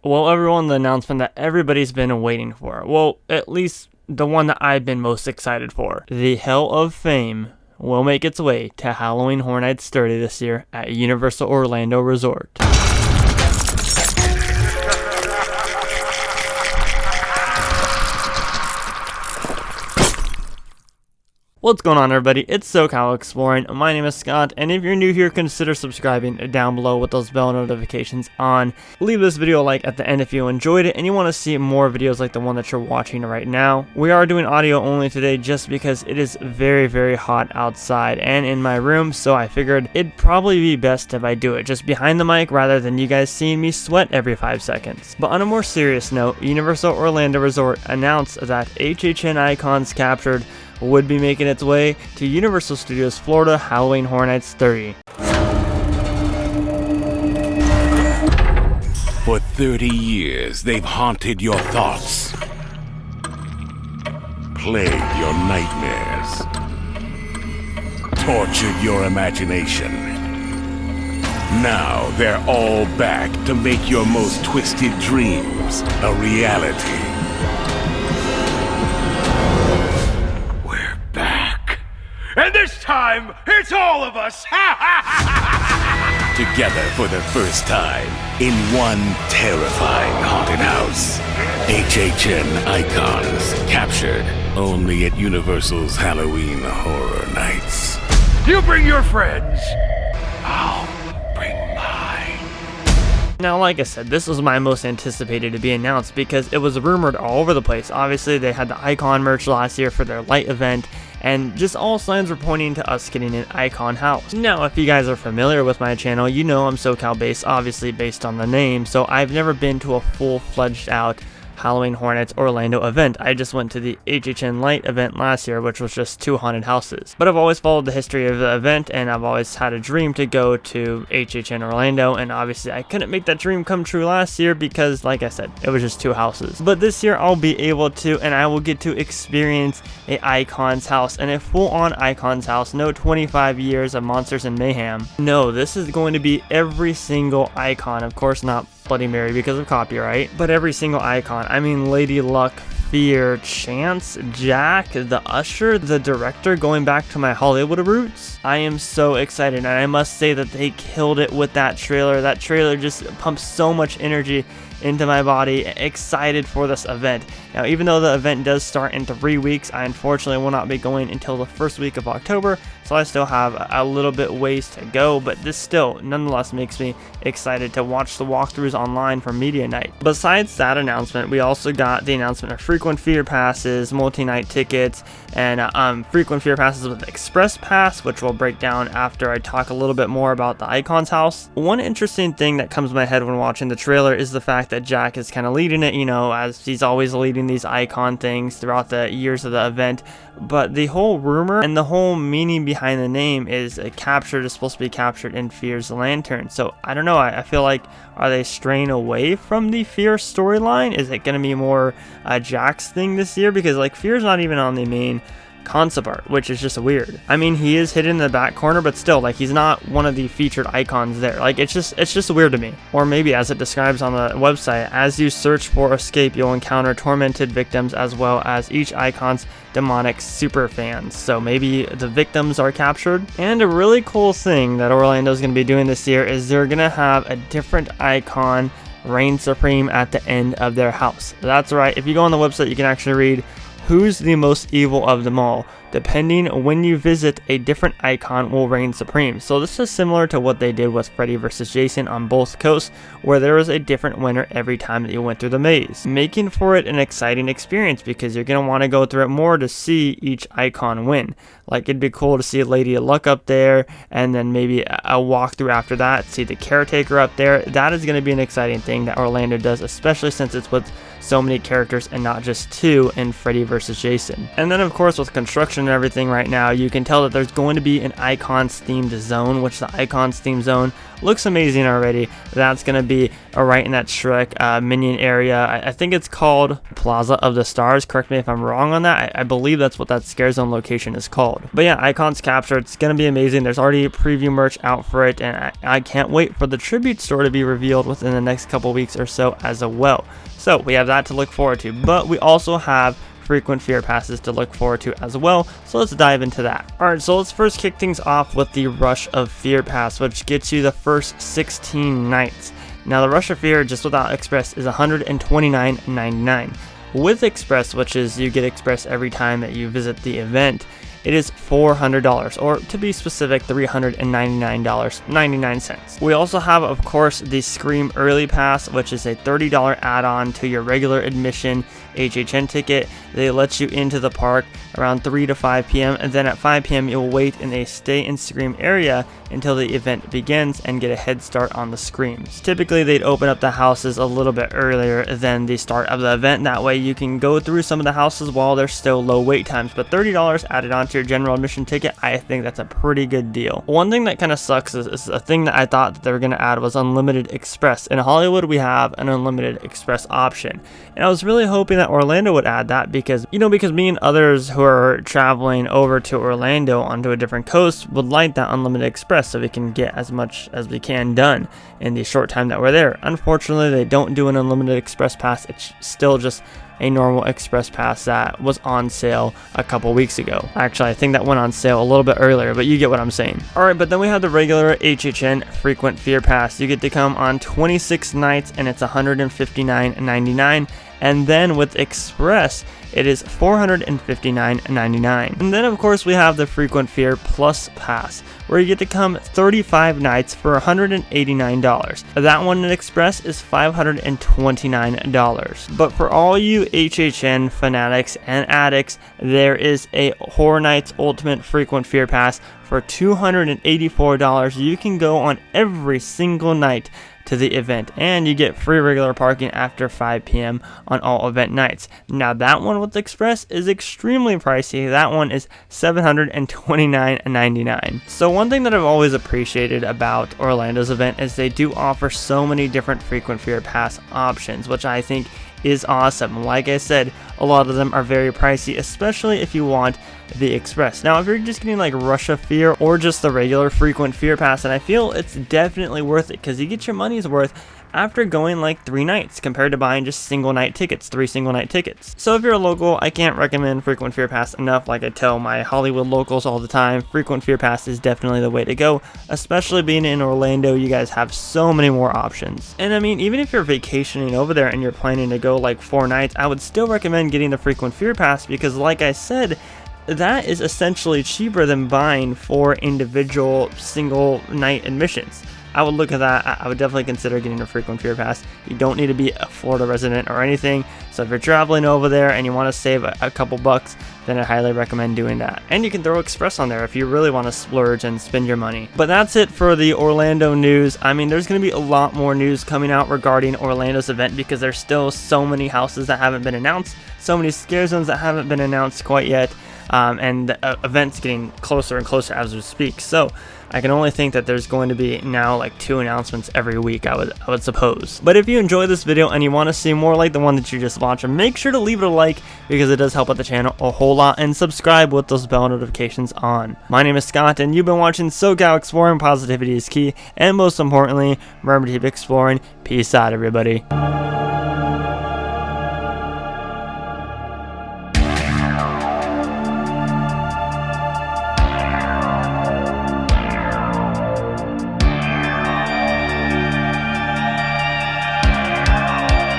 Well, everyone, the announcement that everybody's been waiting for. Well, at least the one that I've been most excited for. The Hall of Fame will make its way to Halloween Horror Nights 30 this year at Universal Orlando Resort. What's going on, everybody? It's SoCal Exploring. My name is Scott, and if you're new here, consider subscribing down below with those bell notifications on. Leave this video a like at the end if you enjoyed it and you want to see more videos like the one that you're watching right now. We are doing audio only today just because it is very, very hot outside and in my room, so I figured it'd probably be best if I do it just behind the mic rather than you guys seeing me sweat every 5 seconds. But on a more serious note, Universal Orlando Resort announced that HHN icons captured would be making its way to Universal Studios Florida Halloween Horror Nights 30. For 30 years, they've haunted your thoughts, plagued your nightmares, tortured your imagination. Now they're all back to make your most twisted dreams a reality. And this time, it's all of us! Together for the first time, in one terrifying haunted house. HHN icons captured only at Universal's Halloween Horror Nights. You bring your friends, I'll bring mine. Now, like I said, this was my most anticipated to be announced because it was rumored all over the place. Obviously, they had the Icon merch last year for their light event, and just all signs were pointing to us getting an Icon house. Now, if you guys are familiar with my channel, you know I'm SoCal based, obviously based on the name, so I've never been to a full-fledged out Halloween Horror Nights Orlando event. I just went to the HHN Light event last year, which was just 2 haunted houses. But I've always followed the history of the event, and I've always had a dream to go to HHN Orlando, and obviously I couldn't make that dream come true last year because, like I said, it was just 2 houses. But this year I'll be able to, and I will get to experience a Icons house, and a full-on Icons house. No 25 years of Monsters and Mayhem. No, this is going to be every single icon. Of course not Bloody Mary because of copyright, but every single icon. I mean, Lady Luck, Fear, Chance, Jack, the Usher, the director, going back to my Hollywood roots. I am so excited, and I must say that they killed it with that trailer. That trailer just pumps so much energy into my body. Excited for this event. Now, even though the event does start in 3 weeks, I unfortunately will not be going until the first week of October, so I still have a little bit ways to go, but this still nonetheless makes me excited to watch the walkthroughs online for media night. Besides that announcement, we also got the announcement of frequent fear passes, multi-night tickets, and frequent fear passes with express pass, which we'll break down after I talk a little bit more about the Icons house. One interesting thing that comes to my head when watching the trailer is the fact that Jack is kind of leading it, you know, as he's always leading these icon things throughout the years of the event. But the whole rumor and the whole meaning behind the name is supposed to be captured in Fear's lantern. So I don't know, I feel like, are they straying away from the Fear storyline? Is it going to be more Jack's thing this year? Because like Fear's not even on the main concept art, which is just weird. I mean, he is hidden in the back corner, but still, like, he's not one of the featured icons there. Like, it's just weird to me. Or maybe, as it describes on the website, as you search for escape, you'll encounter tormented victims as well as each icon's demonic super fans. So maybe the victims are captured. And a really cool thing that Orlando's going to be doing this year is they're going to have a different icon reign supreme at the end of their house. That's right. If you go on the website, you can actually read who's the most evil of them all. Depending when you visit, a different icon will reign supreme. So this is similar to what they did with Freddy vs. Jason on both coasts, where there was a different winner every time that you went through the maze, making for it an exciting experience because you're going to want to go through it more to see each icon win. Like, it'd be cool to see Lady Luck up there, and then maybe a walkthrough after that, see the Caretaker up there. That is going to be an exciting thing that Orlando does, especially since it's with so many characters and not just 2 in Freddy vs. Jason. And then, of course, with construction and everything right now, you can tell that there's going to be an Icons themed zone, which the Icons themed zone looks amazing already. That's going to be right in that Shrek minion area. I think it's called Plaza of the Stars. Correct me if I'm wrong on that. I believe that's what that Scare Zone location is called. But yeah, Icons Capture, it's going to be amazing. There's already preview merch out for it, and I can't wait for the tribute store to be revealed within the next couple weeks or so as well. So we have that to look forward to, but we also have frequent fear passes to look forward to as well, so let's dive into that. Alright, so let's first kick things off with the Rush of Fear pass, which gets you the first 16 nights. Now the Rush of Fear just without Express is $129.99. With Express, which is you get Express every time that you visit the event, it is $400, or to be specific, $399.99. We also have, of course, the Scream Early Pass, which is a $30 add-on to your regular admission HHN ticket. They let you into the park around 3 to 5 p.m. and then at 5 p.m. you'll wait in a Stay and Scream area until the event begins and get a head start on the screams. Typically they'd open up the houses a little bit earlier than the start of the event. That way you can go through some of the houses while there's still low wait times, but $30 added on to your general admission ticket, I think that's a pretty good deal. One thing that kind of sucks is a thing that I thought that they were going to add was Unlimited Express. In Hollywood we have an Unlimited Express option, and I was really hoping that Orlando would add that because me and others who are traveling over to Orlando onto a different coast would like that Unlimited Express so we can get as much as we can done in the short time that we're there. Unfortunately, they don't do an Unlimited Express pass. It's still just a normal Express pass that was on sale a couple weeks ago. Actually, I think that went on sale a little bit earlier, but you get what I'm saying. Alright, but then we have the regular HHN Frequent Fear Pass. You get to come on 26 nights and it's $159.99. And then with Express, it is $459.99. And then of course we have the Frequent Fear Plus Pass, where you get to come 35 nights for $189. That one in Express is $529. But for all you HHN fanatics and addicts, there is a Horror Nights Ultimate Frequent Fear Pass for $284. You can go on every single night to the event, and you get free regular parking after 5 p.m. on all event nights. Now that one with Express is extremely pricey. That one is $729.99. So one thing that I've always appreciated about Orlando's event is they do offer so many different Frequent Fear Pass options, which I think is awesome. Like I said, a lot of them are very pricey, especially if you want the Express. Now, if you're just getting like Rush of Fear or just the regular Frequent Fear Pass, and I feel it's definitely worth it because you get your money's worth after going like 3 nights compared to buying just 3 single night tickets. So if you're a local, I can't recommend Frequent Fear Pass enough. Like I tell my Hollywood locals all the time, Frequent Fear Pass is definitely the way to go, especially being in Orlando. You guys have so many more options. And I mean, even if you're vacationing over there and you're planning to go like 4 nights, I would still recommend getting the Frequent Fear Pass because like I said, that is essentially cheaper than buying 4 individual single night admissions. I would look at that. I would definitely consider getting a Frequent Fear Pass. You don't need to be a Florida resident or anything. So if you're traveling over there and you want to save a couple bucks, then I highly recommend doing that. And you can throw Express on there if you really want to splurge and spend your money. But that's it for the Orlando news. I mean, there's going to be a lot more news coming out regarding Orlando's event because there's still so many houses that haven't been announced, so many scare zones that haven't been announced quite yet. And the event's getting closer and closer as we speak. So I can only think that there's going to be now like 2 announcements every week, I would suppose. But if you enjoyed this video and you want to see more like the one that you just watched, make sure to leave it a like because it does help out the channel a whole lot, and subscribe with those bell notifications on. My name is Scott and you've been watching SoCal Exploring. Positivity is key, and most importantly, remember to keep exploring. Peace out, everybody.